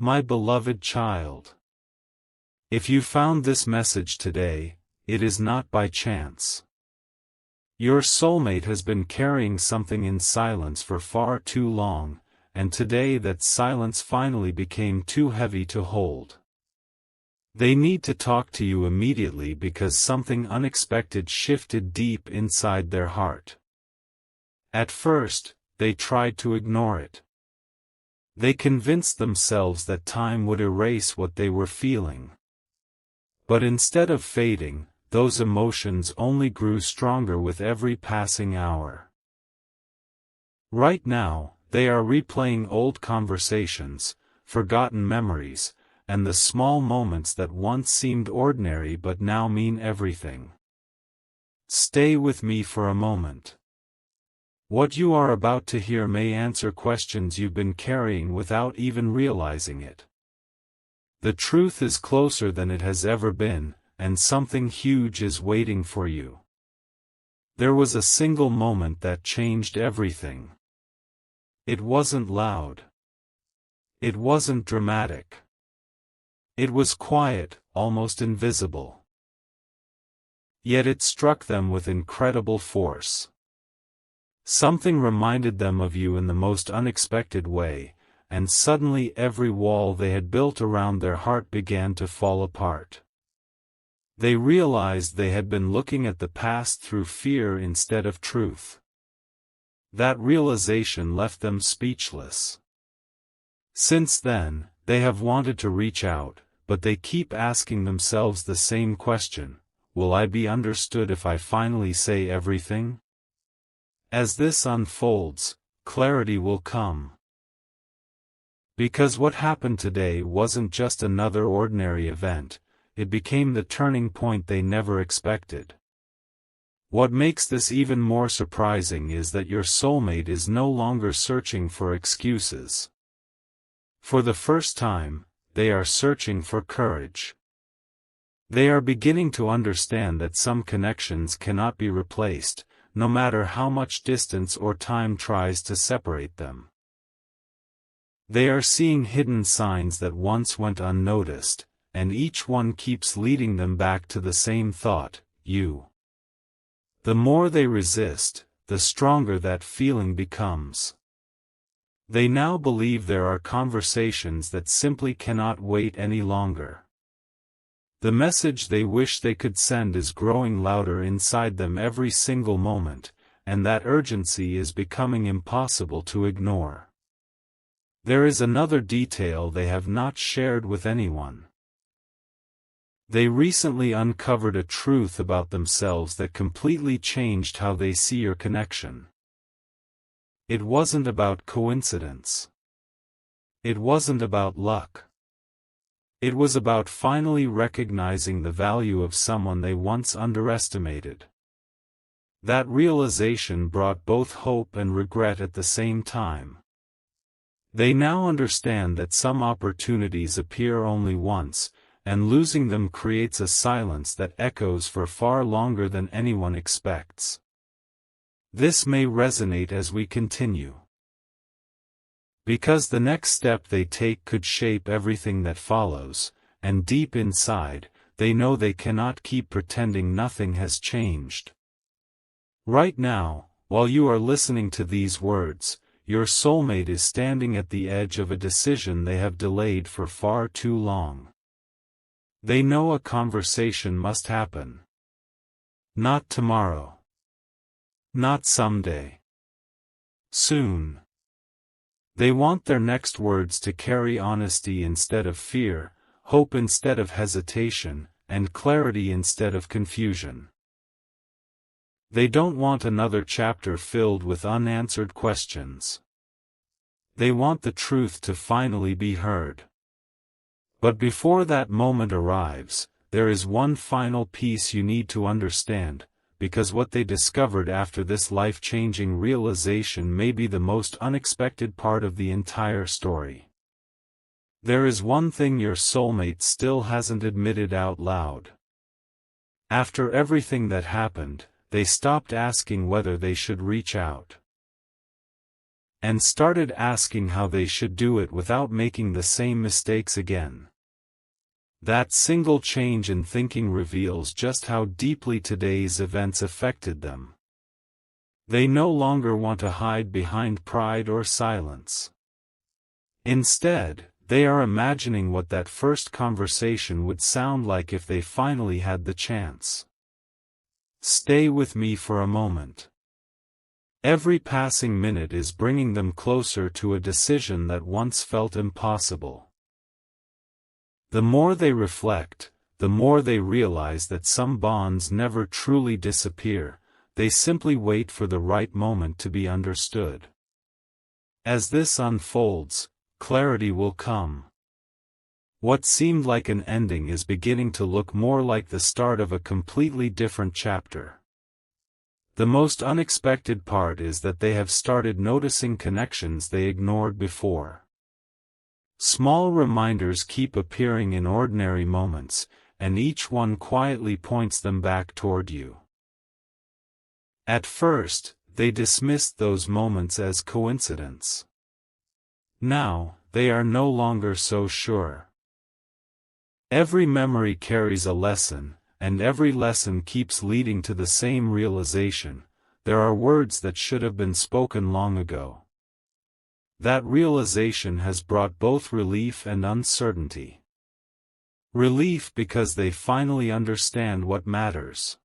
My beloved child. If you found this message today, it is not by chance. Your soulmate has been carrying something in silence for far too long, and today that silence finally became too heavy to hold. They need to talk to you immediately because something unexpected shifted deep inside their heart. At first, they tried to ignore it. They convinced themselves that time would erase what they were feeling. But instead of fading, those emotions only grew stronger with every passing hour. Right now, they are replaying old conversations, forgotten memories, and the small moments that once seemed ordinary but now mean everything. Stay with me for a moment. What you are about to hear may answer questions you've been carrying without even realizing it. The truth is closer than it has ever been, and something huge is waiting for you. There was a single moment that changed everything. It wasn't loud. It wasn't dramatic. It was quiet, almost invisible. Yet it struck them with incredible force. Something reminded them of you in the most unexpected way, and suddenly every wall they had built around their heart began to fall apart. They realized they had been looking at the past through fear instead of truth. That realization left them speechless. Since then, they have wanted to reach out, but they keep asking themselves the same question: will I be understood if I finally say everything? As this unfolds, clarity will come. Because what happened today wasn't just another ordinary event, it became the turning point they never expected. What makes this even more surprising is that your soulmate is no longer searching for excuses. For the first time, they are searching for courage. They are beginning to understand that some connections cannot be replaced, no matter how much distance or time tries to separate them. They are seeing hidden signs that once went unnoticed, and each one keeps leading them back to the same thought: you. The more they resist, the stronger that feeling becomes. They now believe there are conversations that simply cannot wait any longer. The message they wish they could send is growing louder inside them every single moment, and that urgency is becoming impossible to ignore. There is another detail they have not shared with anyone. They recently uncovered a truth about themselves that completely changed how they see your connection. It wasn't about coincidence. It wasn't about luck. It was about finally recognizing the value of someone they once underestimated. That realization brought both hope and regret at the same time. They now understand that some opportunities appear only once, and losing them creates a silence that echoes for far longer than anyone expects. This may resonate as we continue. Because the next step they take could shape everything that follows, and deep inside, they know they cannot keep pretending nothing has changed. Right now, while you are listening to these words, your soulmate is standing at the edge of a decision they have delayed for far too long. They know a conversation must happen. Not tomorrow. Not someday. Soon. They want their next words to carry honesty instead of fear, hope instead of hesitation, and clarity instead of confusion. They don't want another chapter filled with unanswered questions. They want the truth to finally be heard. But before that moment arrives, there is one final piece you need to understand, because what they discovered after this life-changing realization may be the most unexpected part of the entire story. There is one thing your soulmate still hasn't admitted out loud. After everything that happened, they stopped asking whether they should reach out. and started asking how they should do it without making the same mistakes again. That single change in thinking reveals just how deeply today's events affected them. They no longer want to hide behind pride or silence. Instead, they are imagining what that first conversation would sound like if they finally had the chance. Stay with me for a moment. Every passing minute is bringing them closer to a decision that once felt impossible. The more they reflect, the more they realize that some bonds never truly disappear, they simply wait for the right moment to be understood. As this unfolds, clarity will come. What seemed like an ending is beginning to look more like the start of a completely different chapter. The most unexpected part is that they have started noticing connections they ignored before. Small reminders keep appearing in ordinary moments, and each one quietly points them back toward you. At first, they dismissed those moments as coincidence. Now, they are no longer so sure. Every memory carries a lesson, and every lesson keeps leading to the same realization: there are words that should have been spoken long ago. That realization has brought both relief and uncertainty. Relief because they finally understand what matters.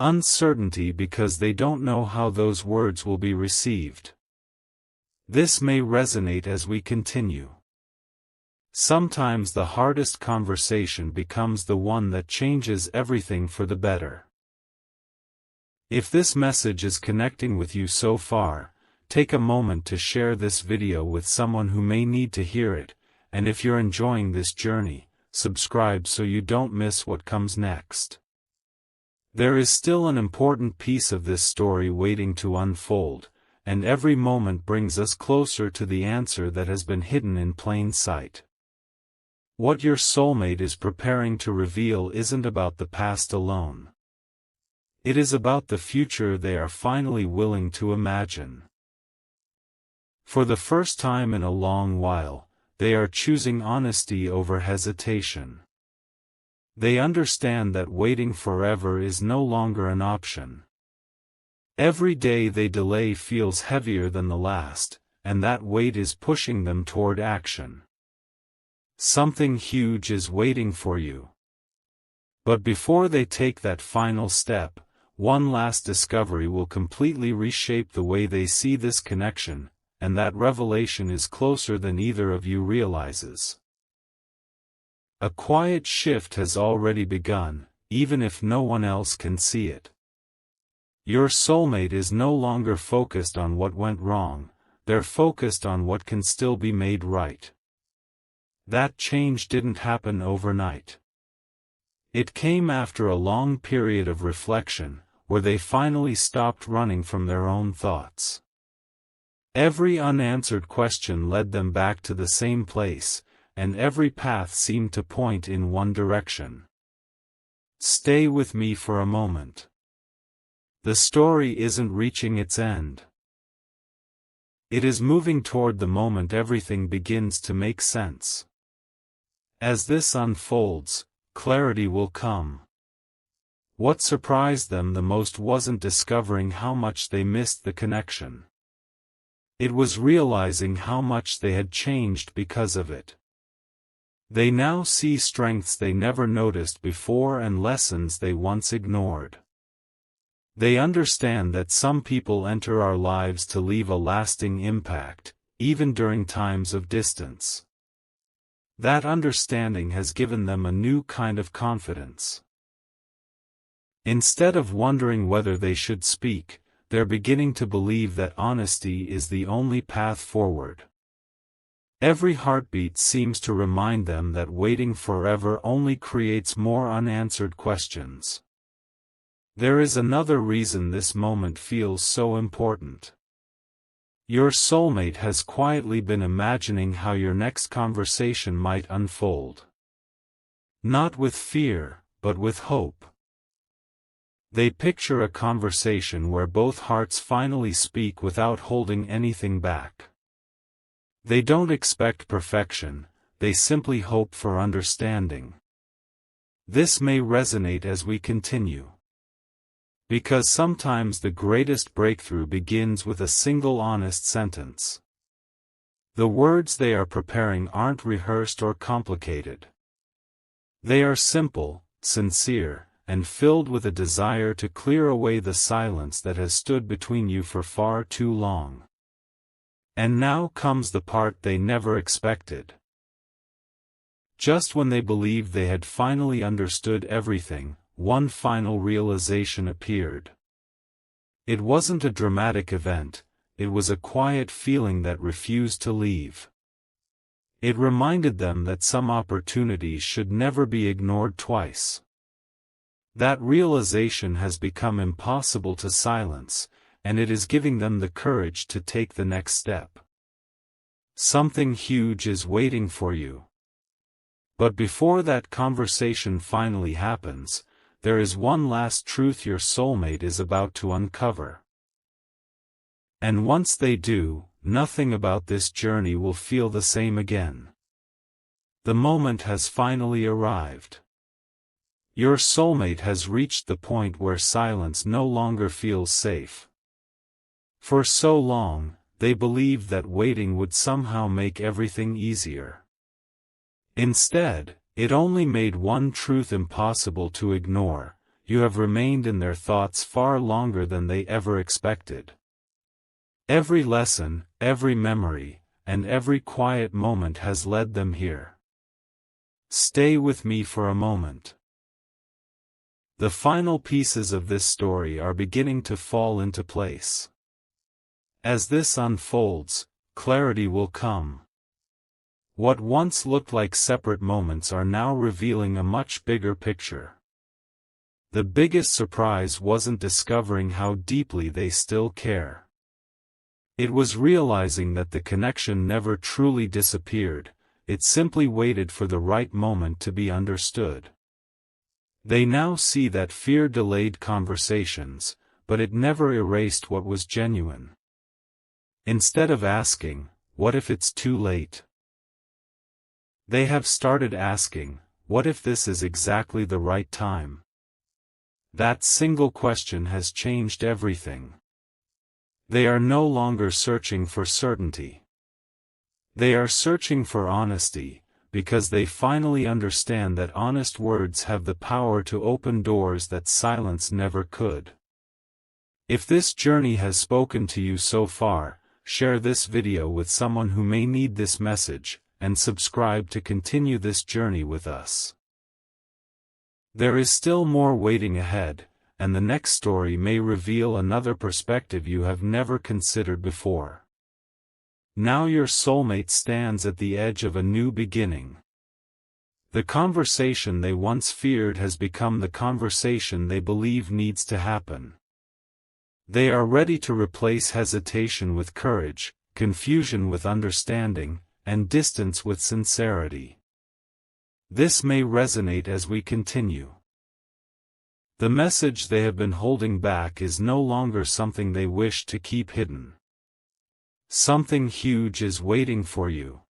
Uncertainty because they don't know how those words will be received. This may resonate as we continue. Sometimes the hardest conversation becomes the one that changes everything for the better. If this message is connecting with you so far, take a moment to share this video with someone who may need to hear it, and if you're enjoying this journey, subscribe so you don't miss what comes next. There is still an important piece of this story waiting to unfold, and every moment brings us closer to the answer that has been hidden in plain sight. What your soulmate is preparing to reveal isn't about the past alone. It is about the future they are finally willing to imagine. For the first time in a long while, they are choosing honesty over hesitation. They understand that waiting forever is no longer an option. Every day they delay feels heavier than the last, and that weight is pushing them toward action. Something huge is waiting for you. But before they take that final step, one last discovery will completely reshape the way they see this connection, and that revelation is closer than either of you realizes. A quiet shift has already begun, even if no one else can see it. Your soulmate is no longer focused on what went wrong, they're focused on what can still be made right. That change didn't happen overnight. It came after a long period of reflection, where they finally stopped running from their own thoughts. Every unanswered question led them back to the same place, and every path seemed to point in one direction. Stay with me for a moment. The story isn't reaching its end. It is moving toward the moment everything begins to make sense. As this unfolds, clarity will come. What surprised them the most wasn't discovering how much they missed the connection. It was realizing how much they had changed because of it. They now see strengths they never noticed before and lessons they once ignored. They understand that some people enter our lives to leave a lasting impact, even during times of distance. That understanding has given them a new kind of confidence. Instead of wondering whether they should speak, they're beginning to believe that honesty is the only path forward. Every heartbeat seems to remind them that waiting forever only creates more unanswered questions. There is another reason this moment feels so important. Your soulmate has quietly been imagining how your next conversation might unfold. Not with fear, but with hope. They picture a conversation where both hearts finally speak without holding anything back. They don't expect perfection, they simply hope for understanding. This may resonate as we continue. Because sometimes the greatest breakthrough begins with a single honest sentence. The words they are preparing aren't rehearsed or complicated. They are simple, sincere, and filled with a desire to clear away the silence that has stood between you for far too long. And now comes the part they never expected. Just when they believed they had finally understood everything, one final realization appeared. It wasn't a dramatic event, it was a quiet feeling that refused to leave. It reminded them that some opportunities should never be ignored twice. That realization has become impossible to silence, and it is giving them the courage to take the next step. Something huge is waiting for you. But before that conversation finally happens, there is one last truth your soulmate is about to uncover. And once they do, nothing about this journey will feel the same again. The moment has finally arrived. Your soulmate has reached the point where silence no longer feels safe. For so long, they believed that waiting would somehow make everything easier. Instead, it only made one truth impossible to ignore: you have remained in their thoughts far longer than they ever expected. Every lesson, every memory, and every quiet moment has led them here. Stay with me for a moment. The final pieces of this story are beginning to fall into place. As this unfolds, clarity will come. What once looked like separate moments are now revealing a much bigger picture. The biggest surprise wasn't discovering how deeply they still care. It was realizing that the connection never truly disappeared, it simply waited for the right moment to be understood. They now see that fear delayed conversations, but it never erased what was genuine. Instead of asking, "What if it's too late?" they have started asking, "What if this is exactly the right time?" That single question has changed everything. They are no longer searching for certainty. They are searching for honesty, because they finally understand that honest words have the power to open doors that silence never could. If this journey has spoken to you so far, share this video with someone who may need this message, and subscribe to continue this journey with us. There is still more waiting ahead, and the next story may reveal another perspective you have never considered before. Now your soulmate stands at the edge of a new beginning. The conversation they once feared has become the conversation they believe needs to happen. They are ready to replace hesitation with courage, confusion with understanding, and distance with sincerity. This may resonate as we continue. The message they have been holding back is no longer something they wish to keep hidden. Something huge is waiting for you.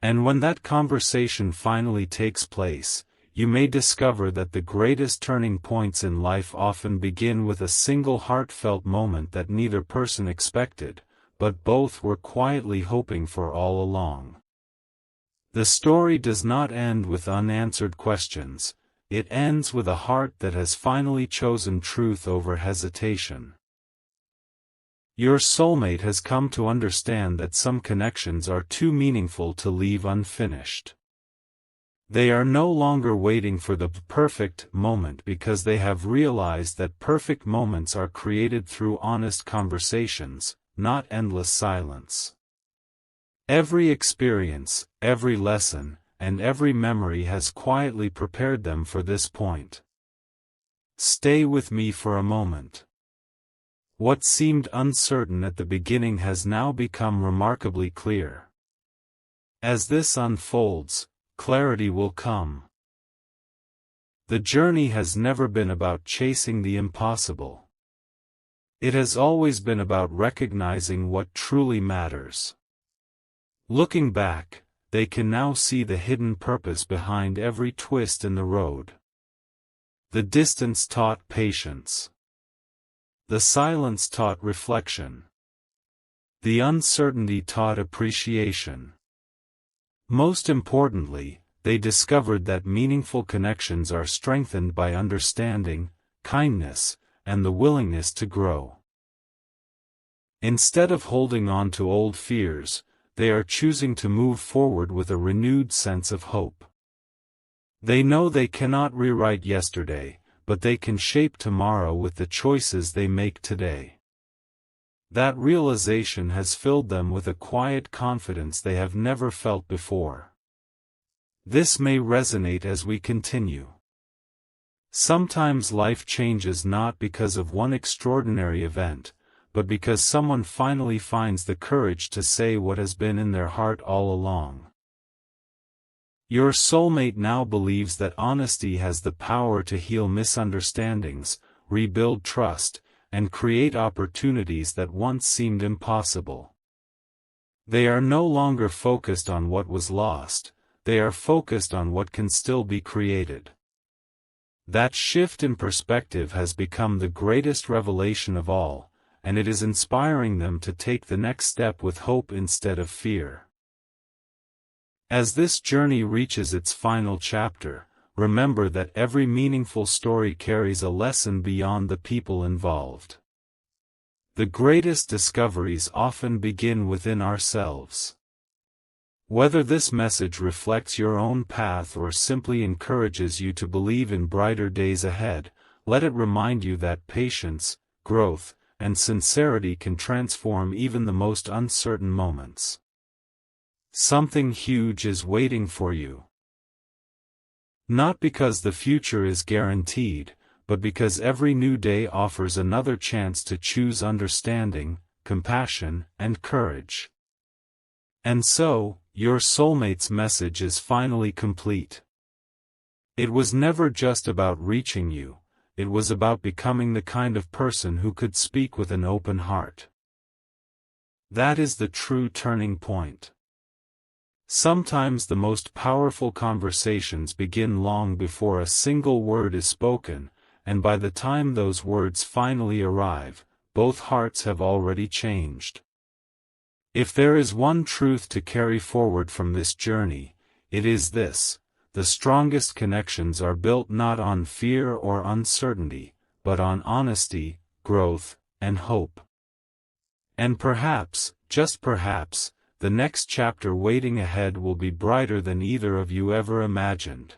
And when that conversation finally takes place, you may discover that the greatest turning points in life often begin with a single heartfelt moment that neither person expected, but both were quietly hoping for all along. The story does not end with unanswered questions. It ends with a heart that has finally chosen truth over hesitation. Your soulmate has come to understand that some connections are too meaningful to leave unfinished. They are no longer waiting for the perfect moment because they have realized that perfect moments are created through honest conversations, not endless silence. Every experience, every lesson, and every memory has quietly prepared them for this point. Stay with me for a moment. What seemed uncertain at the beginning has now become remarkably clear. As this unfolds, clarity will come. The journey has never been about chasing the impossible. It has always been about recognizing what truly matters. Looking back, they can now see the hidden purpose behind every twist in the road. The distance taught patience. The silence taught reflection. The uncertainty taught appreciation. Most importantly, they discovered that meaningful connections are strengthened by understanding, kindness, and the willingness to grow. Instead of holding on to old fears, they are choosing to move forward with a renewed sense of hope. They know they cannot rewrite yesterday, but they can shape tomorrow with the choices they make today. That realization has filled them with a quiet confidence they have never felt before. This may resonate as we continue. Sometimes life changes not because of one extraordinary event, but because someone finally finds the courage to say what has been in their heart all along. Your soulmate now believes that honesty has the power to heal misunderstandings, rebuild trust, and create opportunities that once seemed impossible. They are no longer focused on what was lost, they are focused on what can still be created. That shift in perspective has become the greatest revelation of all, and it is inspiring them to take the next step with hope instead of fear. As this journey reaches its final chapter, remember that every meaningful story carries a lesson beyond the people involved. The greatest discoveries often begin within ourselves. Whether this message reflects your own path or simply encourages you to believe in brighter days ahead, let it remind you that patience, growth, and sincerity can transform even the most uncertain moments. Something huge is waiting for you. Not because the future is guaranteed, but because every new day offers another chance to choose understanding, compassion, and courage. And so, your soulmate's message is finally complete. It was never just about reaching you, it was about becoming the kind of person who could speak with an open heart. That is the true turning point. Sometimes the most powerful conversations begin long before a single word is spoken, and by the time those words finally arrive, both hearts have already changed. If there is one truth to carry forward from this journey, it is this: the strongest connections are built not on fear or uncertainty, but on honesty, growth, and hope. And perhaps, just perhaps, the next chapter waiting ahead will be brighter than either of you ever imagined.